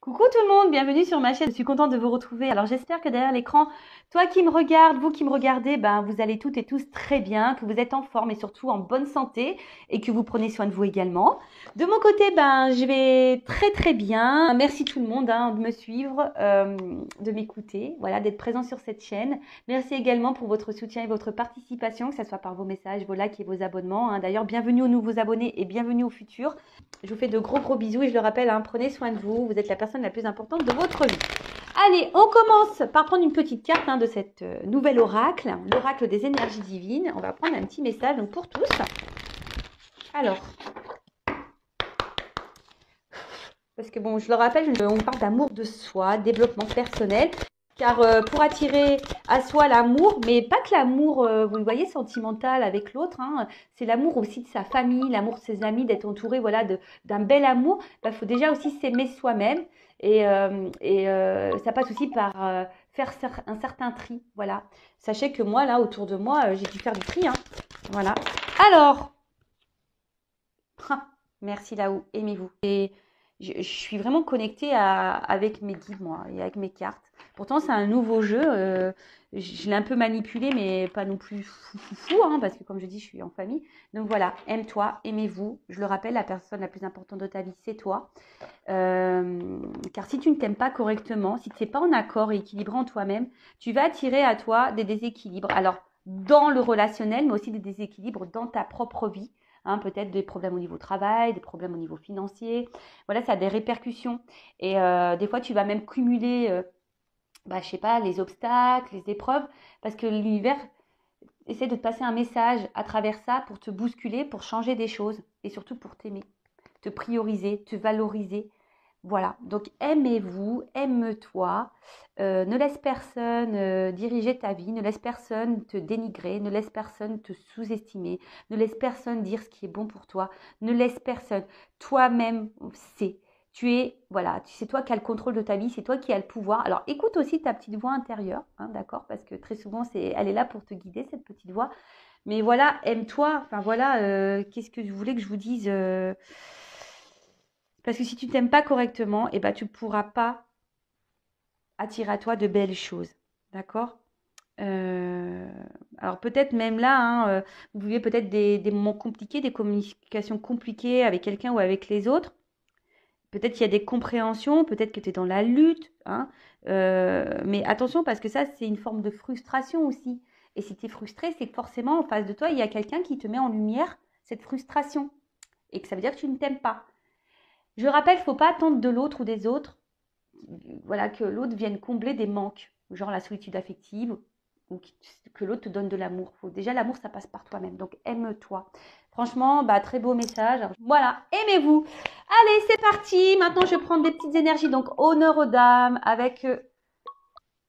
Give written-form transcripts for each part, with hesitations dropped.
Coucou tout le monde, bienvenue sur ma chaîne, je suis contente de vous retrouver. Alors j'espère que derrière l'écran, toi qui me regardes, vous qui me regardez, vous allez toutes et tous très bien, que vous êtes en forme et surtout en bonne santé et que vous prenez soin de vous également. De mon côté, je vais très bien. Merci tout le monde de me suivre, de m'écouter, voilà, d'être présent sur cette chaîne. Merci également pour votre soutien et votre participation, que ce soit par vos messages, vos likes et vos abonnements. D'ailleurs, bienvenue aux nouveaux abonnés et bienvenue aux futurs. Je vous fais de gros bisous et je le rappelle, prenez soin de vous. Vous êtes la personne la plus importante de votre vie. Allez, on commence par prendre une petite carte de cette nouvelle oracle, l'oracle des énergies divines. On va prendre un petit message donc, pour tous. Alors, parce que bon, je le rappelle, on parle d'amour de soi, développement personnel. Car pour attirer à soi l'amour, mais pas que l'amour, vous le voyez, sentimental avec l'autre, c'est l'amour aussi de sa famille, l'amour de ses amis, d'être entouré voilà, d'un bel amour. Faut déjà aussi s'aimer soi-même et ça passe aussi par faire un certain tri. Voilà. Sachez que moi, là, autour de moi, j'ai dû faire du tri. Voilà. Alors, merci là-haut, aimez-vous. Et je suis vraiment connectée avec mes guides, moi, et avec mes cartes. Pourtant, c'est un nouveau jeu. Je l'ai un peu manipulé, mais pas non plus fou, parce que comme je dis, je suis en famille. Donc voilà, aime-toi, aimez-vous. Je le rappelle, la personne la plus importante de ta vie, c'est toi. Car si tu ne t'aimes pas correctement, si tu n'es pas en accord et équilibré en toi-même, tu vas attirer à toi des déséquilibres. Alors, dans le relationnel, mais aussi des déséquilibres dans ta propre vie. Peut-être des problèmes au niveau travail, des problèmes au niveau financier. Voilà, ça a des répercussions. Et des fois, tu vas même cumuler, je sais pas, les obstacles, les épreuves, parce que l'univers essaie de te passer un message à travers ça pour te bousculer, pour changer des choses et surtout pour t'aimer, te prioriser, te valoriser. Voilà, donc aimez-vous, aime-toi, ne laisse personne diriger ta vie, ne laisse personne te dénigrer, ne laisse personne te sous-estimer, ne laisse personne dire ce qui est bon pour toi, ne laisse personne, toi-même sais. Voilà, c'est toi qui as le contrôle de ta vie, c'est toi qui as le pouvoir. Alors écoute aussi ta petite voix intérieure, d'accord, parce que très souvent elle est là pour te guider, cette petite voix. Mais voilà, aime-toi, enfin voilà, qu'est-ce que vous voulez que je vous dise parce que si tu t'aimes pas correctement, tu ne pourras pas attirer à toi de belles choses. D'accord alors peut-être même là, vous vivez peut-être des moments compliqués, des communications compliquées avec quelqu'un ou avec les autres. Peut-être qu'il y a des compréhensions, peut-être que tu es dans la lutte. Mais attention parce que ça, c'est une forme de frustration aussi. Et si tu es frustré, c'est que forcément, en face de toi, il y a quelqu'un qui te met en lumière cette frustration. Et que ça veut dire que tu ne t'aimes pas. Je rappelle, il ne faut pas attendre de l'autre ou des autres voilà, que l'autre vienne combler des manques, genre la solitude affective, ou que l'autre te donne de l'amour. Déjà, l'amour, ça passe par toi-même. Donc, aime-toi. Franchement, très beau message. Voilà, aimez-vous. Allez, c'est parti. Maintenant, je vais prendre des petites énergies. Donc, honneur aux dames avec...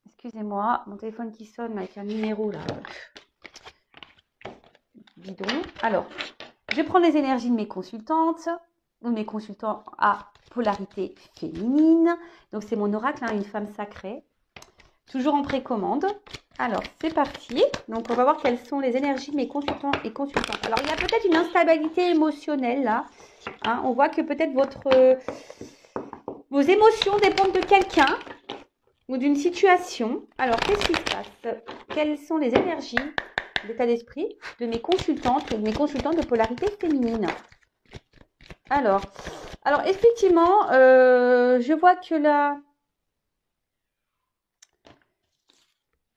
excusez-moi, mon téléphone qui sonne avec un numéro là. Bidon. Alors, je vais prendre les énergies de mes consultantes ou mes consultants à polarité féminine. Donc, c'est mon oracle, une femme sacrée. Toujours en précommande. Alors, c'est parti. Donc, on va voir quelles sont les énergies de mes consultants et consultantes. Alors, il y a peut-être une instabilité émotionnelle là. On voit que peut-être vos émotions dépendent de quelqu'un ou d'une situation. Alors, qu'est-ce qui se passe? Quelles sont les énergies d'état d'esprit de mes consultantes et de mes consultants de polarité féminine? Alors effectivement, je vois que là,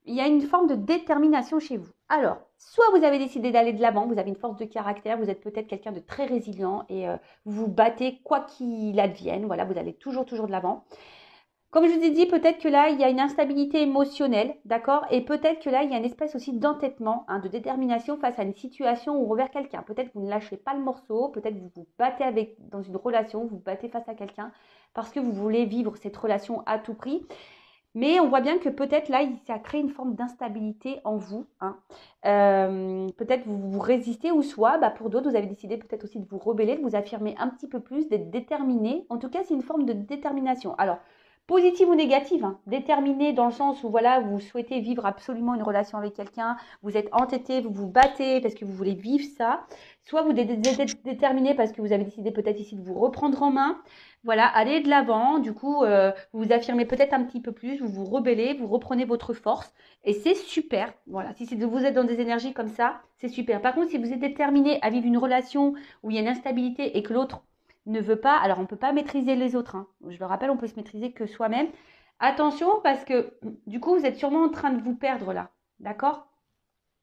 il y a une forme de détermination chez vous. Alors, soit vous avez décidé d'aller de l'avant, vous avez une force de caractère, vous êtes peut-être quelqu'un de très résilient et vous vous battez quoi qu'il advienne. Voilà, vous allez toujours de l'avant. Comme je vous ai dit, peut-être que là, il y a une instabilité émotionnelle, d'accord? Et peut-être que là, il y a une espèce aussi d'entêtement, de détermination face à une situation ou envers quelqu'un. Peut-être que vous ne lâchez pas le morceau, peut-être que vous vous battez dans une relation, vous vous battez face à quelqu'un parce que vous voulez vivre cette relation à tout prix. Mais on voit bien que peut-être là, ça crée une forme d'instabilité en vous. Peut-être vous résistez ou soit, pour d'autres, vous avez décidé peut-être aussi de vous rebeller, de vous affirmer un petit peu plus, d'être déterminé. En tout cas, c'est une forme de détermination. Alors, positive ou négative, hein, déterminée dans le sens où voilà, vous souhaitez vivre absolument une relation avec quelqu'un, vous êtes entêté, vous vous battez parce que vous voulez vivre ça, soit vous êtes déterminé parce que vous avez décidé peut-être ici de vous reprendre en main, voilà, allez de l'avant, du coup, vous vous affirmez peut-être un petit peu plus, vous vous rebellez, vous reprenez votre force, et c'est super, voilà, si vous êtes dans des énergies comme ça, c'est super. Par contre, si vous êtes déterminé à vivre une relation où il y a une instabilité et que l'autre ne veut pas, alors on ne peut pas maîtriser les autres, hein. Je le rappelle, on peut se maîtriser que soi-même. Attention, parce que du coup, vous êtes sûrement en train de vous perdre là, d'accord,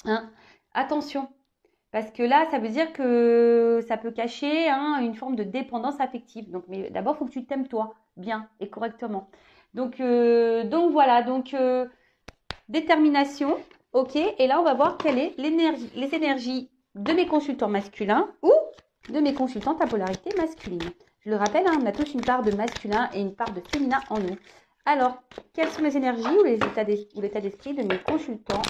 hein? Attention. Parce que là, ça veut dire que ça peut cacher hein, une forme de dépendance affective. Donc, mais d'abord, il faut que tu t'aimes toi, bien et correctement. Donc voilà, détermination, ok. Et là, on va voir quelle est les énergies de mes consultants masculins ou de mes consultantes à polarité masculine. Je le rappelle, hein, on a tous une part de masculin et une part de féminin en nous. Alors, quelles sont les énergies ou l'état d'esprit de mes consultants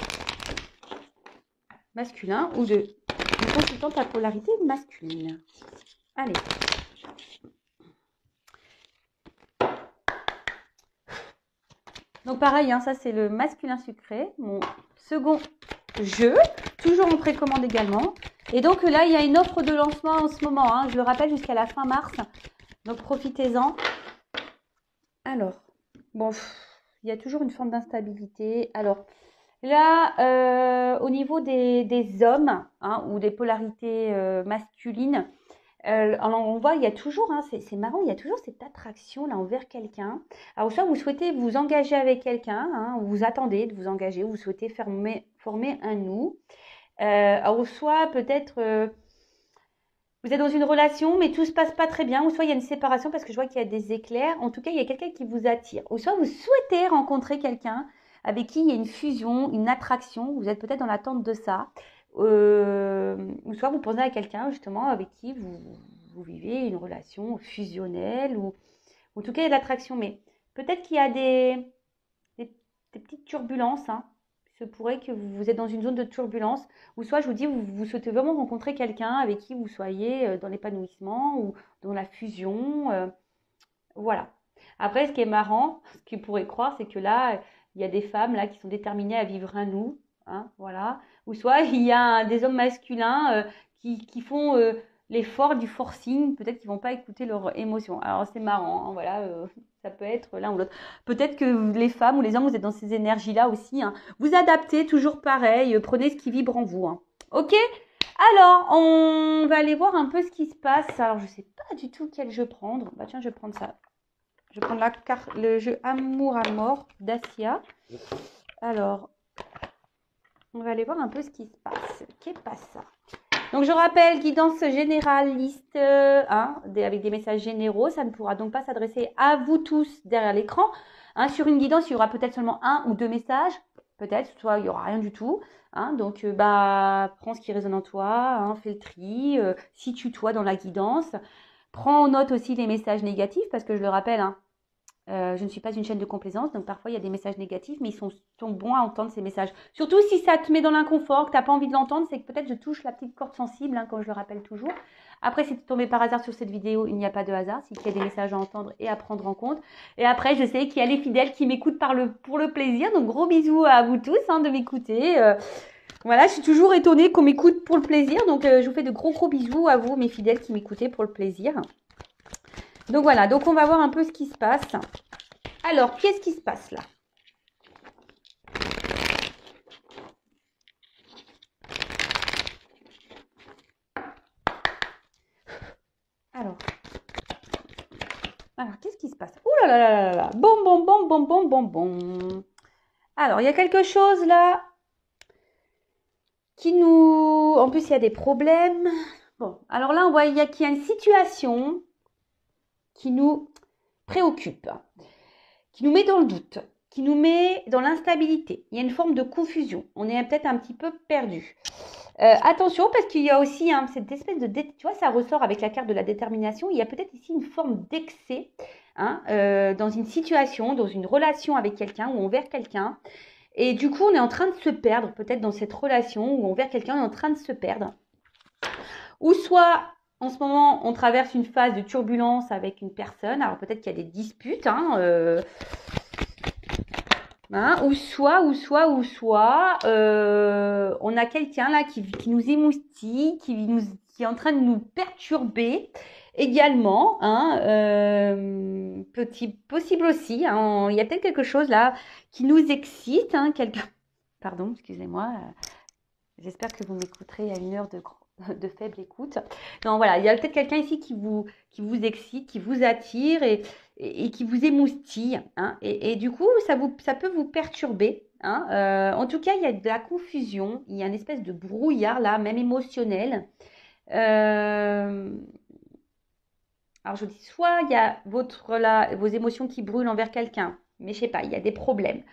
masculins ou de mes consultantes à polarité masculine? Allez. Donc pareil, hein, ça c'est le masculin sucré, mon second jeu, toujours en précommande également. Et donc là, il y a une offre de lancement en ce moment, hein, je le rappelle, jusqu'à la fin mars. Donc profitez-en. Alors, bon, il y a toujours une forme d'instabilité. Alors là, au niveau des hommes hein, ou des polarités masculines, alors on voit, il y a toujours, hein, c'est marrant, il y a toujours cette attraction là envers quelqu'un. Alors soit vous souhaitez vous engager avec quelqu'un, hein, ou vous attendez de vous engager, ou vous souhaitez former un nous. Alors soit peut-être vous êtes dans une relation, mais tout se passe pas très bien, ou soit il y a une séparation parce que je vois qu'il y a des éclairs. En tout cas, il y a quelqu'un qui vous attire. Ou soit vous souhaitez rencontrer quelqu'un avec qui il y a une fusion, une attraction. Vous êtes peut-être dans l'attente de ça. Ou soit vous pensez à quelqu'un justement avec qui vous vivez une relation fusionnelle ou en tout cas il y a de l'attraction, mais peut-être qu'il y a des petites turbulences, hein. Il se pourrait que vous êtes dans une zone de turbulence, ou soit je vous dis vous souhaitez vraiment rencontrer quelqu'un avec qui vous soyez dans l'épanouissement ou dans la fusion, voilà. Après, ce qui est marrant, ce qu'ils pourraient croire, c'est que là, il y a des femmes là qui sont déterminées à vivre un nous, hein, voilà. Ou soit il y a des hommes masculins qui font l'effort du forcing, peut-être qu'ils vont pas écouter leurs émotions. Alors c'est marrant, hein, voilà, ça peut être l'un ou l'autre. Peut-être que les femmes ou les hommes, vous êtes dans ces énergies-là aussi, hein. Vous adaptez toujours pareil, prenez ce qui vibre en vous, hein. Ok? Alors, on va aller voir un peu ce qui se passe. Alors, je sais pas du tout quel jeu prendre. Bah tiens, je vais prendre ça. Je vais prendre le jeu Amour à mort d'Asia. Alors, on va aller voir un peu ce qui se passe. Qu'est pas ça? Donc, je rappelle, guidance généraliste hein, avec des messages généraux. Ça ne pourra donc pas s'adresser à vous tous derrière l'écran. Hein, sur une guidance, il y aura peut-être seulement un ou deux messages. Peut-être, soit il n'y aura rien du tout. Hein, donc, prends ce qui résonne en toi, hein, fais le tri, situe-toi dans la guidance. Prends en note aussi les messages négatifs parce que je le rappelle, hein, je ne suis pas une chaîne de complaisance, donc parfois il y a des messages négatifs, mais ils sont bons à entendre ces messages. Surtout si ça te met dans l'inconfort, que tu n'as pas envie de l'entendre, c'est que peut-être je touche la petite corde sensible, hein, comme je le rappelle toujours. Après, si tu es tombé par hasard sur cette vidéo, il n'y a pas de hasard, c'est qu'il y a des messages à entendre et à prendre en compte. Et après, je sais qu'il y a les fidèles qui m'écoutent pour le plaisir, donc gros bisous à vous tous hein, de m'écouter. Voilà, je suis toujours étonnée qu'on m'écoute pour le plaisir, donc je vous fais de gros bisous à vous, mes fidèles qui m'écoutez pour le plaisir. Donc voilà, donc on va voir un peu ce qui se passe. Alors, qu'est-ce qui se passe là? Alors qu'est-ce qui se passe? Ouh là là là là là! Bon, bon, bon, bon, bon, bon, bon. Alors, il y a quelque chose là qui nous... En plus, il y a des problèmes. Bon, alors là, on voit qu'il y a une situation qui nous préoccupe, qui nous met dans le doute, qui nous met dans l'instabilité. Il y a une forme de confusion. On est peut-être un petit peu perdu. Attention, parce qu'il y a aussi hein, cette espèce de... Tu vois, ça ressort avec la carte de la détermination. Il y a peut-être ici une forme d'excès hein, dans une situation, dans une relation avec quelqu'un ou envers quelqu'un. Et du coup, on est en train de se perdre, peut-être dans cette relation ou envers quelqu'un, on est en train de se perdre. Ou soit En ce moment, on traverse une phase de turbulence avec une personne. Alors peut-être qu'il y a des disputes, ou soit, on a quelqu'un là qui nous émoustille, qui est en train de nous perturber également, possible aussi. Il y a peut-être quelque chose là qui nous excite, Pardon, excusez-moi. J'espère que vous m'écouterez à une heure de faible écoute. Non, voilà, il y a peut-être quelqu'un ici qui vous excite, qui vous attire et qui vous émoustille. Et du coup, ça peut vous perturber. En tout cas, il y a de la confusion, il y a une espèce de brouillard là, même émotionnel. Alors, je dis, soit il y a vos émotions qui brûlent envers quelqu'un, mais je sais pas, il y a des problèmes.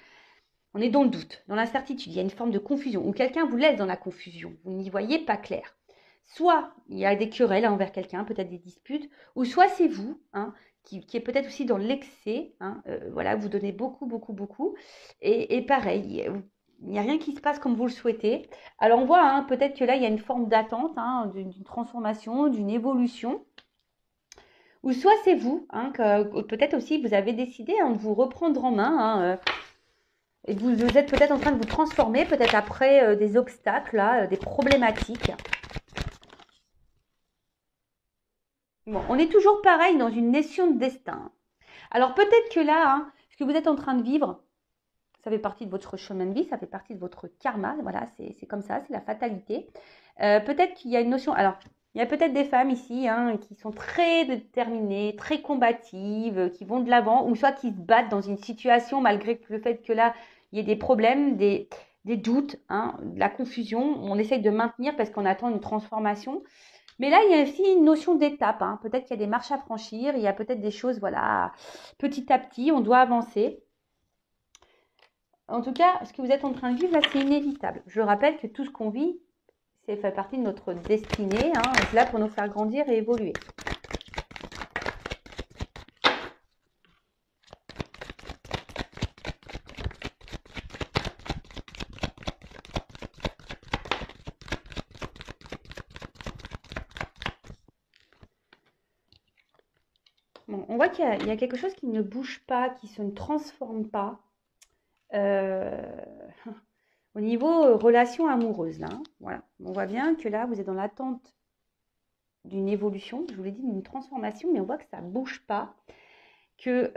On est dans le doute, dans l'incertitude, il y a une forme de confusion, ou quelqu'un vous laisse dans la confusion, vous n'y voyez pas clair. Soit il y a des querelles envers quelqu'un, peut-être des disputes, ou soit c'est vous, qui est peut-être aussi dans l'excès, voilà, vous donnez beaucoup, et pareil, il n'y a rien qui se passe comme vous le souhaitez. Alors on voit, peut-être que là, il y a une forme d'attente, d'une transformation, d'une évolution. Ou soit c'est vous, que peut-être aussi vous avez décidé de vous reprendre en main, et vous êtes peut-être en train de vous transformer, peut-être après des obstacles, là, des problématiques. Bon, on est toujours pareil dans une nation de destin. Alors peut-être que là, ce que vous êtes en train de vivre, ça fait partie de votre chemin de vie, ça fait partie de votre karma. Voilà, c'est comme ça, c'est la fatalité. Peut-être qu'il y a une notion... Alors, il y a peut-être des femmes ici qui sont très déterminées, très combatives, qui vont de l'avant, ou soit qui se battent dans une situation malgré le fait que là, il y ait des problèmes, des doutes, de la confusion. On essaye de maintenir parce qu'on attend une transformation. Mais là, il y a aussi une notion d'étape. Peut-être qu'il y a des marches à franchir, il y a peut-être des choses, voilà, petit à petit, on doit avancer. En tout cas, ce que vous êtes en train de vivre, là, c'est inévitable. Je rappelle que tout ce qu'on vit, c'est fait partie de notre destinée. C'est là pour nous faire grandir et évoluer. Bon, on voit qu'il y a quelque chose qui ne bouge pas, qui ne se transforme pas. Au niveau relation amoureuse, là, voilà. On voit bien que là, vous êtes dans l'attente d'une évolution, je vous l'ai dit, d'une transformation, mais on voit que ça ne bouge pas, que,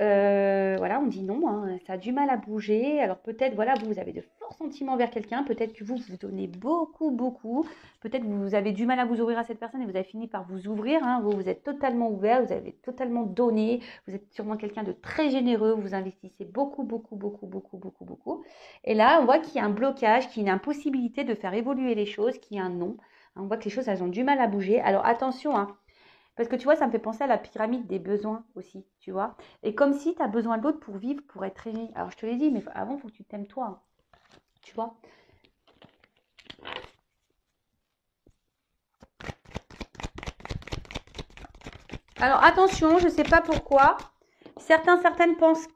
voilà, on dit non, ça a du mal à bouger. Alors peut-être, voilà, vous avez de forts sentiments vers quelqu'un, peut-être que vous donnez beaucoup, peut-être que vous avez du mal à vous ouvrir à cette personne et vous avez fini par vous ouvrir, vous êtes totalement ouvert, vous avez totalement donné, vous êtes sûrement quelqu'un de très généreux, vous investissez beaucoup. Et là, on voit qu'il y a un blocage, qu'il y a une impossibilité de faire évoluer les choses, qu'il y a un non. On voit que les choses, elles ont du mal à bouger. Alors attention, parce que tu vois, ça me fait penser à la pyramide des besoins aussi, tu vois. Et comme si tu as besoin de l'autre pour vivre, pour être aimé. Alors je te l'ai dit, mais avant, il faut que tu t'aimes toi, tu vois. Alors attention, je ne sais pas pourquoi. Certaines pensent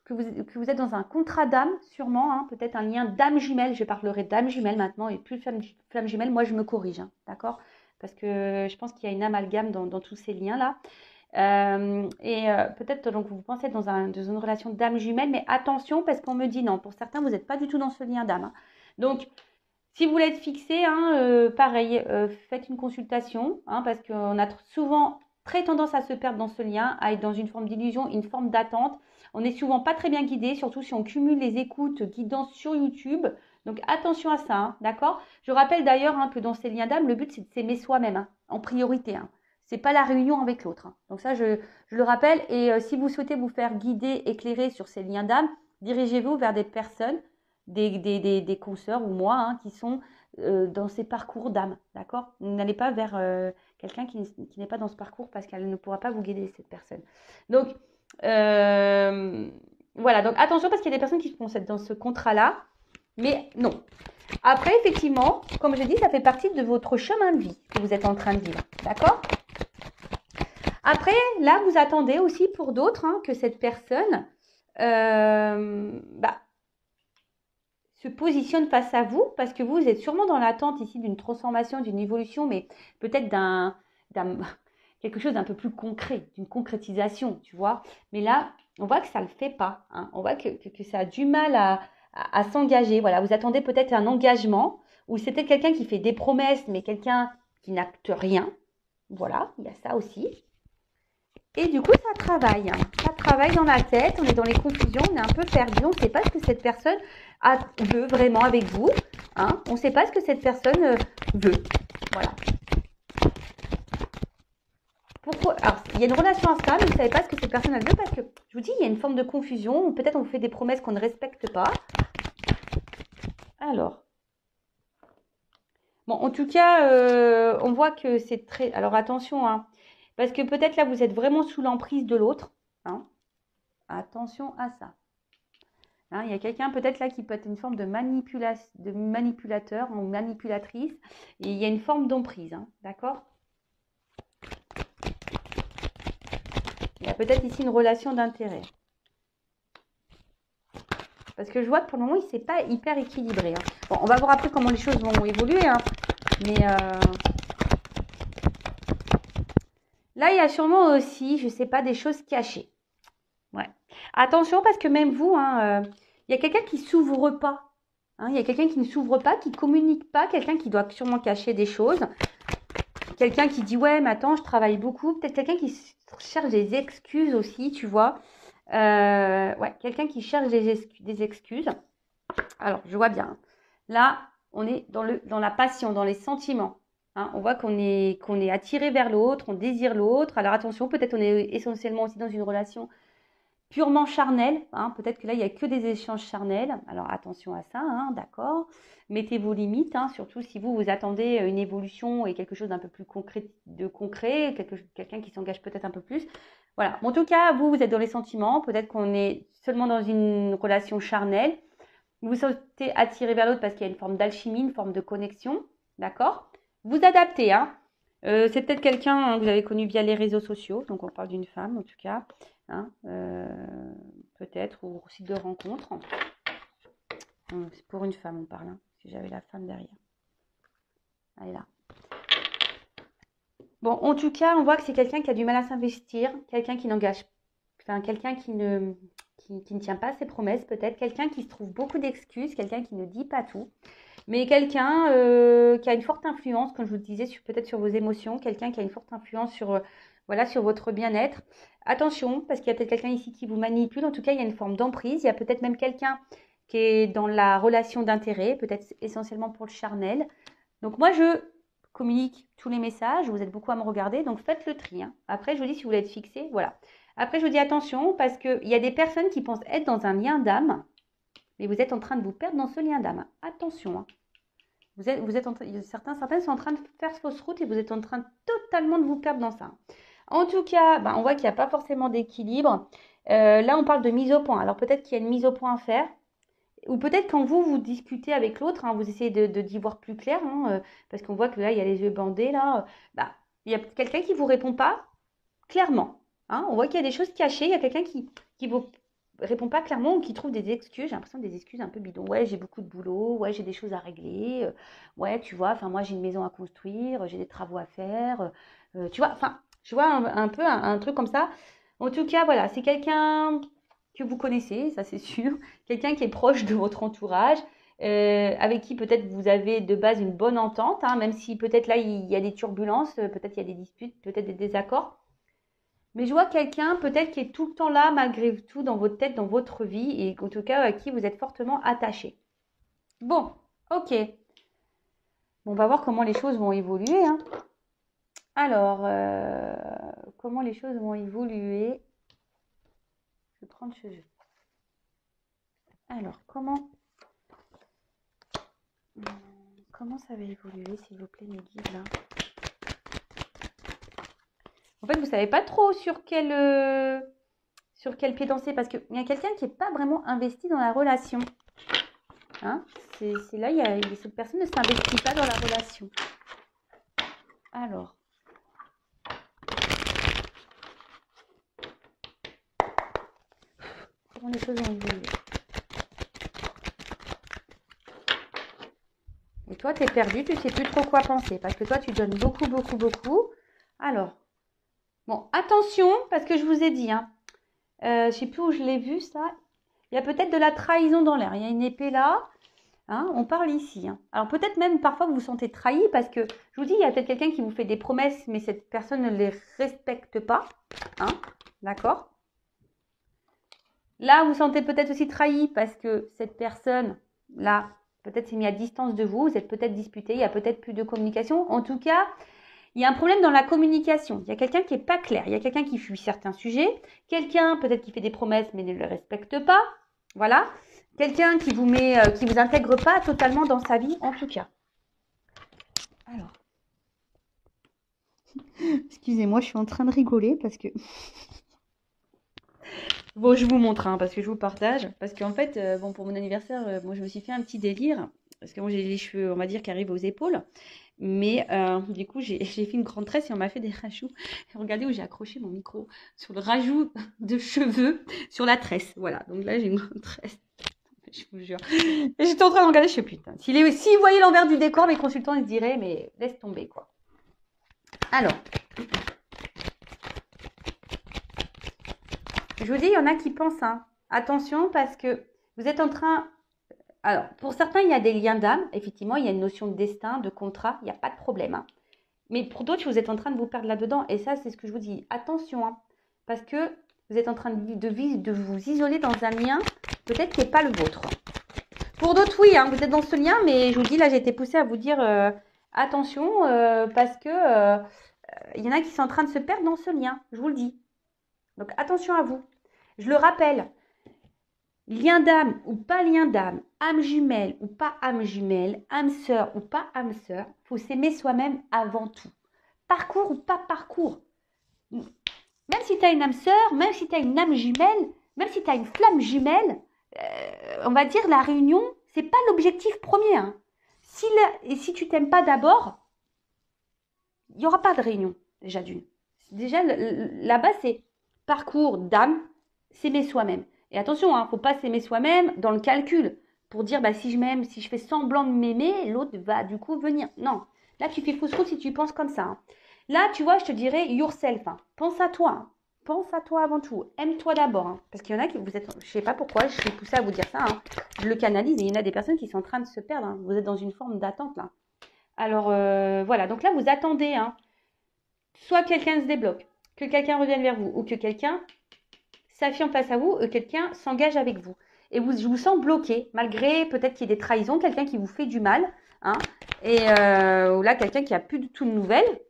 que vous êtes dans un contrat d'âme, sûrement, peut-être un lien d'âme jumelle. Je parlerai d'âme jumelle maintenant et plus flamme jumelle. Moi, je me corrige, d'accord? Parce que je pense qu'il y a une amalgame dans tous ces liens-là. Peut-être donc vous pensez être dans une relation d'âme jumelle, mais attention parce qu'on me dit non. Pour certains, vous n'êtes pas du tout dans ce lien d'âme. Donc, si vous voulez être fixé, pareil, faites une consultation, parce qu'on a souvent très tendance à se perdre dans ce lien, à être dans une forme d'illusion, une forme d'attente. On n'est souvent pas très bien guidé, surtout si on cumule les écoutes guidances sur YouTube. Donc attention à ça, d'accord? Je rappelle d'ailleurs que dans ces liens d'âme, le but c'est de s'aimer soi-même, en priorité. C'est pas la réunion avec l'autre. Donc ça, je le rappelle. Et si vous souhaitez vous faire guider, éclairer sur ces liens d'âme, dirigez-vous vers des personnes, des consoeurs ou moi, qui sont dans ces parcours d'âme, d'accord? N'allez pas vers quelqu'un qui n'est pas dans ce parcours parce qu'elle ne pourra pas vous guider, cette personne. Donc, voilà. Donc, attention parce qu'il y a des personnes qui font dans ce contrat-là, mais non. Après, effectivement, comme je dis, ça fait partie de votre chemin de vie que vous êtes en train de vivre, d'accord? Après, là, vous attendez aussi pour d'autres que cette personne se positionne face à vous parce que vous êtes sûrement dans l'attente ici d'une transformation, d'une évolution, mais peut-être d'un quelque chose d'un peu plus concret, d'une concrétisation, tu vois. Mais là, on voit que ça ne le fait pas. Hein. On voit que ça a du mal à s'engager. Voilà, vous attendez peut-être un engagement, ou c'est peut-être quelqu'un qui fait des promesses, mais quelqu'un qui n'acte rien. Voilà, il y a ça aussi. Et du coup, ça travaille. Hein. Ça travaille dans la tête, on est dans les confusions, on est un peu perdu, on ne sait pas ce que cette personne veut vraiment avec vous. Hein. On ne sait pas ce que cette personne veut. Voilà. Pourquoi? Alors, il y a une relation instable, vous ne savez pas ce que cette personne elle veut parce que, je vous dis, il y a une forme de confusion, ou peut-être on vous fait des promesses qu'on ne respecte pas. Alors. Bon, en tout cas, on voit que c'est très... Alors, attention, hein. Parce que peut-être là, vous êtes vraiment sous l'emprise de l'autre. Hein. Attention à ça. Hein, il y a quelqu'un peut-être là qui peut être une forme de manipulateur ou manipulatrice. Et il y a une forme d'emprise. Hein, d'accord? Il y a peut-être ici une relation d'intérêt. Parce que je vois que pour le moment, il n'est pas hyper équilibré. Hein. Bon, on va voir après comment les choses vont évoluer. Hein. Mais... là, il y a sûrement aussi, je ne sais pas, des choses cachées. Ouais. Attention parce que même vous, hein, il y a quelqu'un qui ne s'ouvre pas. Hein, il y a quelqu'un qui ne s'ouvre pas, qui ne communique pas, quelqu'un qui doit sûrement cacher des choses. Quelqu'un qui dit, ouais, mais attends, je travaille beaucoup. Peut-être quelqu'un qui cherche des excuses aussi, tu vois. Ouais, quelqu'un qui cherche des excuses. Alors, je vois bien. Là, on est dans la passion, dans les sentiments. Hein, on voit qu'on est attiré vers l'autre, on désire l'autre. Alors attention, peut-être on est essentiellement aussi dans une relation purement charnelle. Hein, peut-être que là, il n'y a que des échanges charnels. Alors attention à ça, hein, d'accord. Mettez vos limites, hein, surtout si vous attendez une évolution et quelque chose d'un peu plus concret, quelqu'un qui s'engage peut-être un peu plus. Voilà. En tout cas, vous êtes dans les sentiments. Peut-être qu'on est seulement dans une relation charnelle. Vous vous sentez attiré vers l'autre parce qu'il y a une forme d'alchimie, une forme de connexion. D'accord? Vous adaptez, hein. C'est peut-être quelqu'un hein, que vous avez connu via les réseaux sociaux. Donc, on parle d'une femme, en tout cas. Hein, peut-être, ou site de rencontre. C'est pour une femme, on parle. Hein, si j'avais la femme derrière. Elle est là. Bon, en tout cas, on voit que c'est quelqu'un qui a du mal à s'investir. Quelqu'un qui n'engage... Enfin, quelqu'un qui ne tient pas ses promesses, peut-être. Quelqu'un qui se trouve beaucoup d'excuses. Quelqu'un qui ne dit pas tout. Mais quelqu'un qui a une forte influence, comme je vous le disais, peut-être sur vos émotions, quelqu'un qui a une forte influence sur, voilà, sur votre bien-être. Attention, parce qu'il y a peut-être quelqu'un ici qui vous manipule. En tout cas, il y a une forme d'emprise. Il y a peut-être même quelqu'un qui est dans la relation d'intérêt, peut-être essentiellement pour le charnel. Donc moi, je communique tous les messages. Vous êtes beaucoup à me regarder, donc faites le tri. Hein. Après, je vous dis si vous voulez être fixé, voilà. Après, je vous dis attention, parce qu'il y a des personnes qui pensent être dans un lien d'âme. Mais vous êtes en train de vous perdre dans ce lien d'âme. Attention. Hein. Certaines sont en train de faire fausse route et vous êtes en train totalement de vous perdre dans ça. En tout cas, on voit qu'il n'y a pas forcément d'équilibre. Là, on parle de mise au point. Alors, peut-être qu'il y a une mise au point à faire. Ou peut-être quand vous discutez avec l'autre, hein, vous essayez d'y voir plus clair. Hein, parce qu'on voit que là, il y a les yeux bandés. Là, il y a quelqu'un qui ne vous répond pas clairement. Hein, on voit qu'il y a des choses cachées. Il y a quelqu'un qui vous répond pas clairement ou qui trouve des excuses. J'ai l'impression des excuses un peu bidons. Ouais, j'ai beaucoup de boulot. Ouais, j'ai des choses à régler. Ouais, tu vois, enfin, moi, j'ai une maison à construire. J'ai des travaux à faire. Tu vois, enfin, je vois un peu un truc comme ça. En tout cas, voilà, c'est quelqu'un que vous connaissez, ça c'est sûr. Quelqu'un qui est proche de votre entourage. Avec qui peut-être vous avez de base une bonne entente. Hein, même si peut-être là, il y a des turbulences. Peut-être il y a des disputes, peut-être des désaccords. Mais je vois quelqu'un peut-être qui est tout le temps là malgré tout dans votre tête, dans votre vie et en tout cas à qui vous êtes fortement attaché. Bon, ok. Bon, on va voir comment les choses vont évoluer. Hein. Alors, comment les choses vont évoluer? Je vais prendre ce jeu. Alors, comment ça va évoluer s'il vous plaît mes guides là? En fait, vous ne savez pas trop sur quel pied danser parce qu'il y a quelqu'un qui n'est pas vraiment investi dans la relation. Hein, c'est là, cette personne ne s'investit pas dans la relation. Alors. Comment les choses vont évoluer? Et toi, tu es perdu, tu ne sais plus trop quoi penser parce que toi, tu donnes beaucoup, beaucoup, beaucoup. Alors. Bon, attention, parce que je vous ai dit, hein, je ne sais plus où je l'ai vu ça. Il y a peut-être de la trahison dans l'air. Il y a une épée là. Hein, on parle ici. Hein. Alors peut-être même parfois vous vous sentez trahi parce que, je vous dis, il y a peut-être quelqu'un qui vous fait des promesses, mais cette personne ne les respecte pas. Hein, d'accord? Là, vous vous sentez peut-être aussi trahi parce que cette personne, là, peut-être s'est mise à distance de vous. Vous êtes peut-être disputé. Il y a peut-être plus de communication. En tout cas, il y a un problème dans la communication. Il y a quelqu'un qui n'est pas clair. Il y a quelqu'un qui fuit certains sujets. Quelqu'un peut-être qui fait des promesses mais ne les respecte pas. Voilà. Quelqu'un qui vous qui vous intègre pas totalement dans sa vie, en tout cas. Alors. Excusez-moi, je suis en train de rigoler parce que... Bon, je vous montre, hein, parce que je vous partage. Parce qu'en fait, bon, pour mon anniversaire, moi, je me suis fait un petit délire. Parce que moi, j'ai les cheveux, on va dire, qui arrivent aux épaules. Mais du coup, j'ai fait une grande tresse et on m'a fait des rajouts. Regardez où j'ai accroché mon micro. Sur le rajout de cheveux sur la tresse. Voilà, donc là, j'ai une grande tresse. Je vous jure. Et j'étais en train de regarder, je sais putain. S'ils voyaient l'envers du décor, mes consultants, ils se diraient, mais laisse tomber, quoi. Alors. Je vous dis, il y en a qui pensent, hein. Attention, parce que vous êtes en train... Alors, pour certains, il y a des liens d'âme. Effectivement, il y a une notion de destin, de contrat. Il n'y a pas de problème, hein. Mais pour d'autres, vous êtes en train de vous perdre là-dedans. Et ça, c'est ce que je vous dis. Attention, hein, parce que vous êtes en train de vous isoler dans un lien peut-être qui n'est pas le vôtre. Pour d'autres, oui, hein, vous êtes dans ce lien, mais je vous dis, là, j'ai été poussée à vous dire attention, parce que il y en a qui sont en train de se perdre dans ce lien, je vous le dis. Donc, attention à vous. Je le rappelle, lien d'âme ou pas lien d'âme, âme jumelle ou pas âme jumelle, âme sœur ou pas âme sœur, il faut s'aimer soi-même avant tout. Parcours ou pas parcours. Même si tu as une âme sœur, même si tu as une âme jumelle, même si tu as une flamme jumelle, on va dire la réunion, c'est pas l'objectif premier. Hein. Si tu t'aimes pas d'abord, il n'y aura pas de réunion, déjà d'une. Déjà, là-bas, c'est parcours d'âme, s'aimer soi-même. Et attention, il ne faut pas s'aimer soi-même dans le calcul. Pour dire, bah, si je m'aime, si je fais semblant de m'aimer, l'autre va du coup venir. Non, là, tu fais fausse route si tu penses comme ça. Hein. Là, tu vois, je te dirais yourself. Hein. Pense à toi. Hein. Pense à toi avant tout. Aime-toi d'abord. Hein. Parce qu'il y en a qui, vous êtes, je ne sais pas pourquoi, je suis poussée à vous dire ça. Hein. Je le canalise et il y en a des personnes qui sont en train de se perdre. Hein. Vous êtes dans une forme d'attente là. Alors, voilà. Donc là, vous attendez. Hein. Soit quelqu'un se débloque, que quelqu'un revienne vers vous ou que quelqu'un s'affirme face à vous, quelqu'un s'engage avec vous. Et je vous sens bloqué, malgré peut-être qu'il y ait des trahisons, quelqu'un qui vous fait du mal, hein, et ou là, quelqu'un qui n'a plus du tout de nouvelles.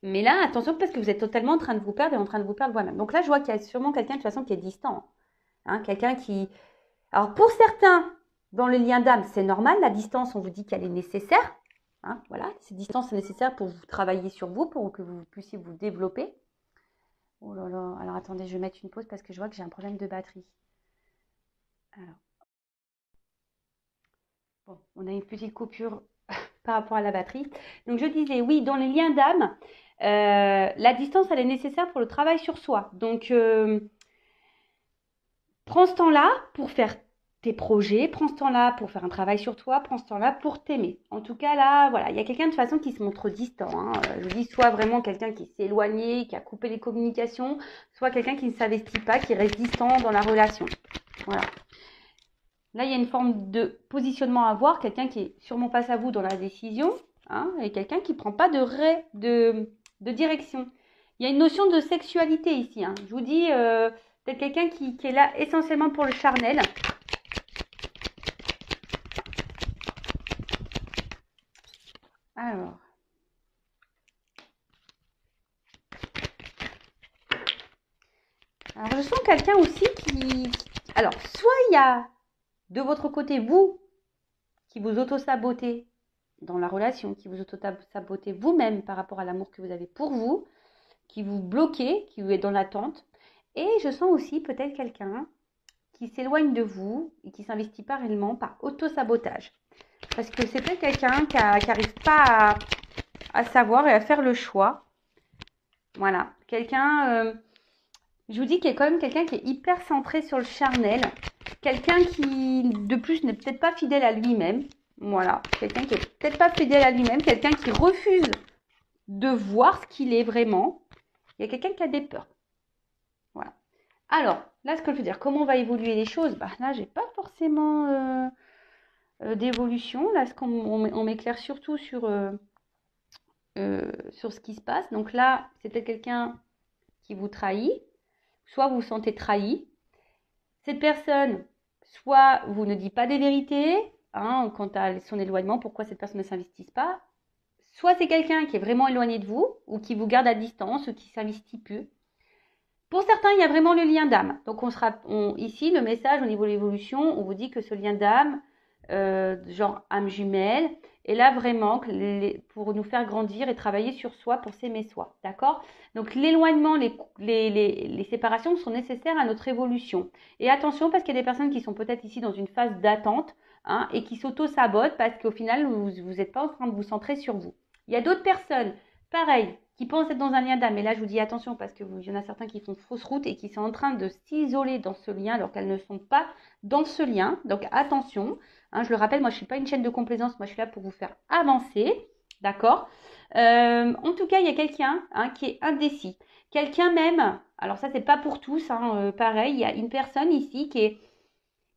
Mais là, attention, parce que vous êtes totalement en train de vous perdre et en train de vous perdre vous-même. Donc là, je vois qu'il y a sûrement quelqu'un de toute façon qui est distant. Hein, quelqu'un qui... Alors, pour certains, dans le lien d'âme, c'est normal. La distance, on vous dit qu'elle est nécessaire. Hein, voilà, cette distance est nécessaire pour vous travailler sur vous, pour que vous puissiez vous développer. Oh là là, alors attendez, je vais mettre une pause parce que je vois que j'ai un problème de batterie. Alors. Bon, on a une petite coupure par rapport à la batterie. Donc je disais, oui, dans les liens d'âme, la distance, elle est nécessaire pour le travail sur soi. Donc, prends ce temps-là pour faire tes projets, prends ce temps-là pour faire un travail sur toi, prends ce temps-là pour t'aimer. En tout cas, là, voilà, il y a quelqu'un de toute façon qui se montre distant. Hein. Je dis soit vraiment quelqu'un qui s'est éloigné, qui a coupé les communications, soit quelqu'un qui ne s'investit pas, qui reste distant dans la relation. Voilà. Là, il y a une forme de positionnement à avoir, quelqu'un qui est sûrement face à vous dans la décision, hein, et quelqu'un qui ne prend pas de direction. Il y a une notion de sexualité ici. Hein. Je vous dis, peut-être quelqu'un qui est là essentiellement pour le charnel. Alors, je sens quelqu'un aussi qui... Alors, soit il y a de votre côté, vous, qui vous auto-sabotez dans la relation, qui vous auto-sabotez vous-même par rapport à l'amour que vous avez pour vous, qui vous bloquez, qui vous est dans l'attente. Et je sens aussi peut-être quelqu'un qui s'éloigne de vous et qui ne s'investit pas réellement par auto-sabotage. Parce que c'est peut-être quelqu'un qui n'arrive pas à savoir et à faire le choix. Voilà. Quelqu'un, je vous dis qu'il y a quand même quelqu'un qui est hyper centré sur le charnel. Quelqu'un qui, de plus, n'est peut-être pas fidèle à lui-même. Voilà. Quelqu'un qui n'est peut-être pas fidèle à lui-même. Quelqu'un qui refuse de voir ce qu'il est vraiment. Il y a quelqu'un qui a des peurs. Voilà. Alors, là, ce que je veux dire, comment va évoluer les choses? Bah, là, j'ai pas forcément d'évolution. Là, on m'éclaire surtout sur ce qui se passe. Donc là, c'est peut-être quelqu'un qui vous trahit. Soit vous vous sentez trahi. Cette personne, soit vous ne dit pas des vérités hein, quant à son éloignement, pourquoi cette personne ne s'investisse pas. Soit c'est quelqu'un qui est vraiment éloigné de vous ou qui vous garde à distance ou qui s'investit peu. Pour certains, il y a vraiment le lien d'âme. Donc ici, le message au niveau de l'évolution, on vous dit que ce lien d'âme, genre âme jumelle, est là vraiment pour nous faire grandir et travailler sur soi pour s'aimer soi. D'accord? Donc l'éloignement, les séparations sont nécessaires à notre évolution. Et attention parce qu'il y a des personnes qui sont peut-être ici dans une phase d'attente hein, et qui s'auto-sabotent parce qu'au final, vous n'êtes pas en train de vous centrer sur vous. Il y a d'autres personnes, pareil, qui pensent être dans un lien d'âme. Et là, je vous dis attention parce qu'il y en a certains qui font fausse route et qui sont en train de s'isoler dans ce lien alors qu'elles ne sont pas dans ce lien. Donc attention, hein, je le rappelle, moi je ne suis pas une chaîne de complaisance, moi je suis là pour vous faire avancer. D'accord en tout cas, il y a quelqu'un hein, qui est indécis. Quelqu'un même, alors ça c'est pas pour tous, hein, pareil, il y a une personne ici qui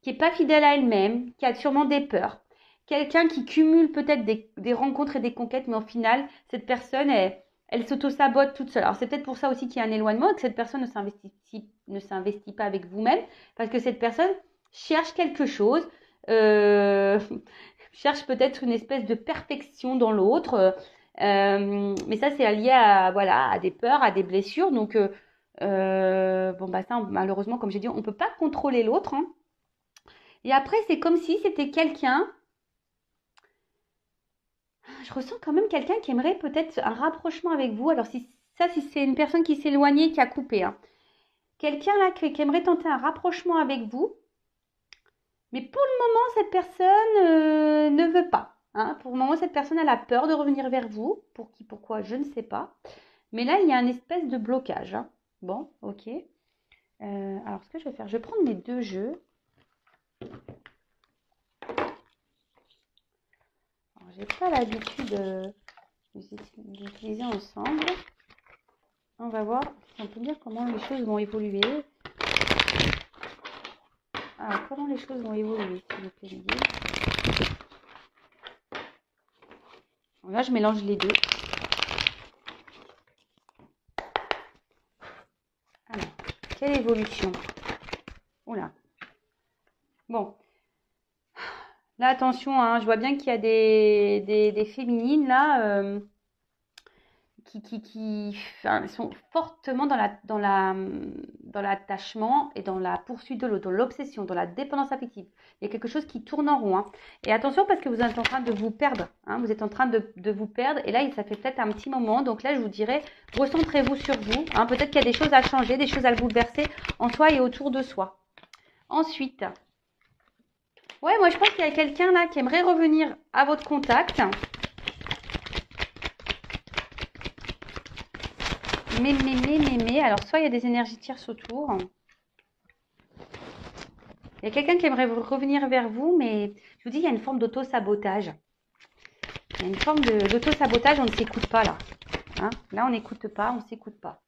est pas fidèle à elle-même, qui a sûrement des peurs. Quelqu'un qui cumule peut-être des rencontres et des conquêtes, mais au final, cette personne, elle s'auto-sabote toute seule. Alors, c'est peut-être pour ça aussi qu'il y a un éloignement et que cette personne ne s'investit pas avec vous-même, parce que cette personne cherche quelque chose, cherche peut-être une espèce de perfection dans l'autre, mais ça, c'est lié à des peurs, à des blessures. Donc, ça, malheureusement, comme j'ai dit, on ne peut pas contrôler l'autre. Hein. Et après, c'est comme si c'était quelqu'un... Je ressens quand même quelqu'un qui aimerait peut-être un rapprochement avec vous. Alors, si c'est une personne qui s'est éloignée, qui a coupé. Hein. Quelqu'un là qui aimerait tenter un rapprochement avec vous. Mais pour le moment, cette personne ne veut pas. Hein. Pour le moment, cette personne, elle a peur de revenir vers vous. Pourquoi, je ne sais pas. Mais là, il y a un espèce de blocage. Hein. Bon, ok. Alors, ce que je vais faire, je vais prendre mes deux jeux. J'ai pas l'habitude d'utiliser ensemble. On va voir si on peut dire comment les choses vont évoluer. Alors, comment les choses vont évoluer, s'il vous plaît. Là, je mélange les deux. Alors, quelle évolution? Oula. Bon. Là, attention, hein, je vois bien qu'il y a des féminines, là, qui sont fortement dans l'attachement et dans la poursuite de l'autre, dans l'obsession, dans la dépendance affective. Il y a quelque chose qui tourne en rond. Hein. Et attention, parce que vous êtes en train de vous perdre. Hein, vous êtes en train de vous perdre. Et là, ça fait peut-être un petit moment. Donc là, je vous dirais, recentrez-vous sur vous. Hein, peut-être qu'il y a des choses à changer, des choses à bouleverser en soi et autour de soi. Ensuite... Ouais, moi je pense qu'il y a quelqu'un là qui aimerait revenir à votre contact. Mais, alors soit il y a des énergies tierces autour. Il y a quelqu'un qui aimerait revenir vers vous, mais je vous dis, il y a une forme d'auto-sabotage. Il y a une forme d'auto-sabotage, on ne s'écoute pas là. Hein, là, on n'écoute pas, on ne s'écoute pas.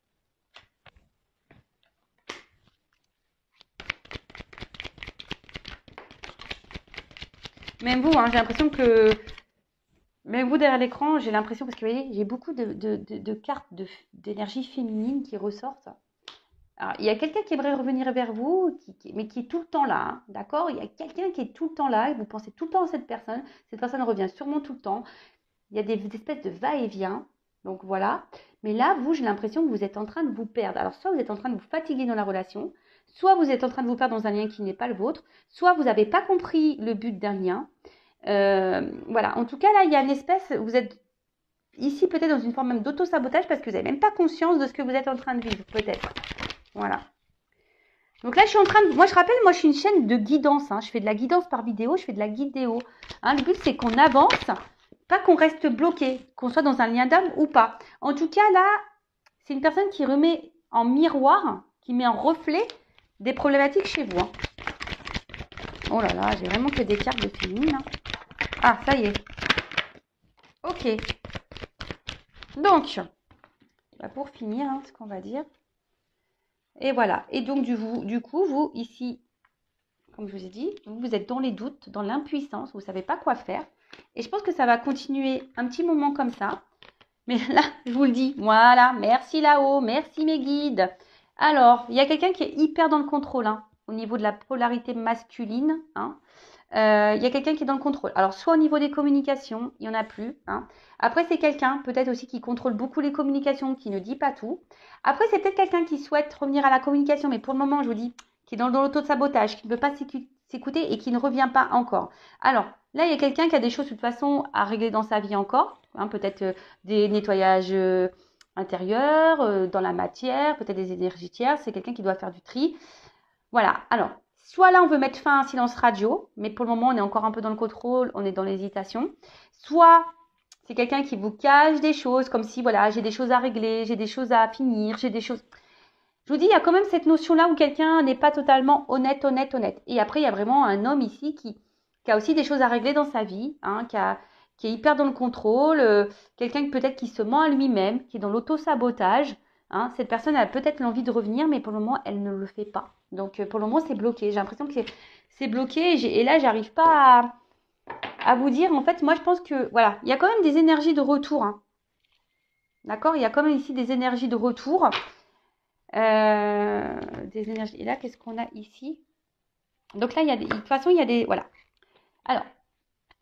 Même vous, hein, j'ai l'impression que... Même vous, derrière l'écran, j'ai l'impression... Parce que vous voyez, j'ai beaucoup de cartes d'énergie féminine qui ressortent. Alors, il y a quelqu'un qui aimerait revenir vers vous, mais qui est tout le temps là. Hein, d'accord? Il y a quelqu'un qui est tout le temps là et vous pensez tout le temps à cette personne. Cette personne revient sûrement tout le temps. Il y a des espèces de va-et-vient. Donc, voilà. Mais là, vous, j'ai l'impression que vous êtes en train de vous perdre. Alors, soit vous êtes en train de vous fatiguer dans la relation... Soit vous êtes en train de vous perdre dans un lien qui n'est pas le vôtre, soit vous n'avez pas compris le but d'un lien. Voilà, en tout cas, là, il y a une espèce, vous êtes ici peut-être dans une forme même d'auto-sabotage parce que vous n'avez même pas conscience de ce que vous êtes en train de vivre, peut-être. Voilà. Donc là, je suis en train de... Moi, je rappelle, moi, je suis une chaîne de guidance. Hein. Je fais de la guidance par vidéo, je fais de la guidéo. Hein, le but, c'est qu'on avance, pas qu'on reste bloqué, qu'on soit dans un lien d'âme ou pas. En tout cas, là, c'est une personne qui remet en miroir, qui met en reflet des problématiques chez vous. Hein. Oh là là, j'ai vraiment que des cartes de féminine. Hein. Ah, ça y est. Ok. Donc, pour finir, hein, ce qu'on va dire. Et voilà. Et donc, du coup, vous, ici, comme je vous ai dit, vous êtes dans les doutes, dans l'impuissance, vous ne savez pas quoi faire. Et je pense que ça va continuer un petit moment comme ça. Mais là, je vous le dis, voilà, merci là-haut, merci mes guides. Alors, il y a quelqu'un qui est hyper dans le contrôle, hein, au niveau de la polarité masculine. Hein. Il y a quelqu'un qui est dans le contrôle. Alors, soit au niveau des communications, il n'y en a plus. Hein. Après, c'est quelqu'un peut-être aussi qui contrôle beaucoup les communications, qui ne dit pas tout. Après, c'est peut-être quelqu'un qui souhaite revenir à la communication, mais pour le moment, je vous dis, qui est dans l'auto-sabotage, qui ne veut pas s'écouter et qui ne revient pas encore. Alors, là, il y a quelqu'un qui a des choses de toute façon à régler dans sa vie encore. Hein, peut-être des nettoyages intérieurs, dans la matière, peut-être des énergies tierces. C'est quelqu'un qui doit faire du tri. Voilà. Alors, soit là, on veut mettre fin à un silence radio, mais pour le moment, on est encore un peu dans le contrôle, on est dans l'hésitation. Soit c'est quelqu'un qui vous cache des choses, comme si, voilà, j'ai des choses à régler, j'ai des choses à finir, j'ai des choses... Je vous dis, il y a quand même cette notion-là où quelqu'un n'est pas totalement honnête. Et après, il y a vraiment un homme ici qui a aussi des choses à régler dans sa vie, hein, qui est hyper dans le contrôle, quelqu'un peut-être qui se ment à lui-même, qui est dans l'auto-sabotage. Hein. Cette personne a peut-être l'envie de revenir, mais pour le moment, elle ne le fait pas. Donc, pour le moment, c'est bloqué. J'ai l'impression que c'est bloqué. Et là, j'arrive pas à vous dire. En fait, moi, je pense que, voilà, il y a quand même des énergies de retour. Hein. D'accord? Il y a quand même ici des énergies de retour. Des énergies. Et là, qu'est-ce qu'on a ici? Donc là, il y a de toute façon, il y a des... Voilà. Alors,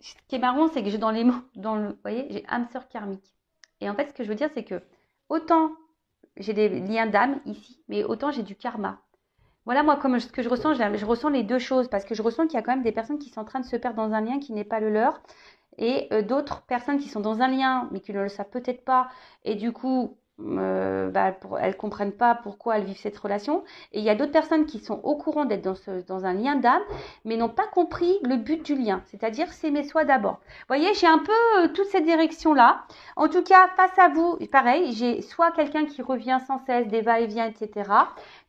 ce qui est marrant, c'est que j'ai dans les mots, vous voyez, j'ai âme sœur karmique. Et en fait, ce que je veux dire, c'est que autant j'ai des liens d'âme ici, mais autant j'ai du karma. Voilà, moi, comme ce que je ressens, je ressens les deux choses, parce que je ressens qu'il y a quand même des personnes qui sont en train de se perdre dans un lien qui n'est pas le leur, et d'autres personnes qui sont dans un lien, mais qui ne le savent peut-être pas, et du coup, elles ne comprennent pas pourquoi elles vivent cette relation. Et il y a d'autres personnes qui sont au courant d'être dans un lien d'âme, mais n'ont pas compris le but du lien, c'est-à-dire s'aimer soi d'abord. Vous voyez, j'ai un peu toute cette direction-là. En tout cas, face à vous, pareil, j'ai soit quelqu'un qui revient sans cesse, des va-et-vient, etc.,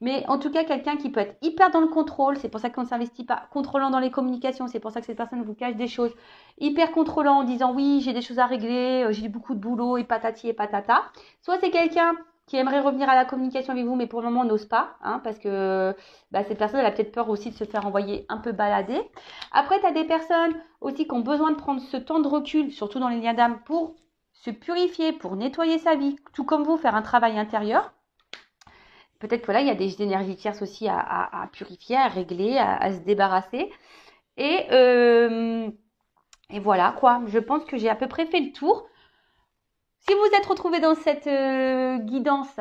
mais en tout cas, quelqu'un qui peut être hyper dans le contrôle, c'est pour ça qu'on ne s'investit pas, contrôlant dans les communications, c'est pour ça que cette personne vous cache des choses, hyper contrôlant en disant oui, j'ai des choses à régler, j'ai beaucoup de boulot et patati et patata. Soit c'est quelqu'un qui aimerait revenir à la communication avec vous, mais pour le moment n'ose pas, hein, parce que cette personne, elle a peut-être peur aussi de se faire envoyer un peu balader. Après, tu as des personnes aussi qui ont besoin de prendre ce temps de recul, surtout dans les liens d'âme, pour se purifier, pour nettoyer sa vie, tout comme vous, faire un travail intérieur. Peut-être que là, il y a des énergies tierces aussi à purifier, à régler, à se débarrasser. Et voilà, quoi. Je pense que j'ai à peu près fait le tour. Si vous êtes retrouvé dans cette guidance,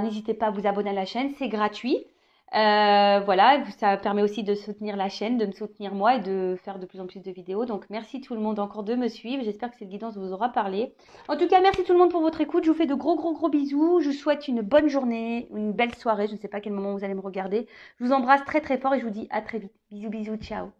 n'hésitez pas à vous abonner à la chaîne, c'est gratuit. Voilà, ça permet aussi de soutenir la chaîne, de me soutenir moi et de faire de plus en plus de vidéos. Donc merci tout le monde encore de me suivre. J'espère que cette guidance vous aura parlé. En tout cas, merci tout le monde pour votre écoute. Je vous fais de gros bisous. Je vous souhaite une bonne journée, une belle soirée. Je ne sais pas à quel moment vous allez me regarder. Je vous embrasse très fort et je vous dis à très vite. Bisous, ciao.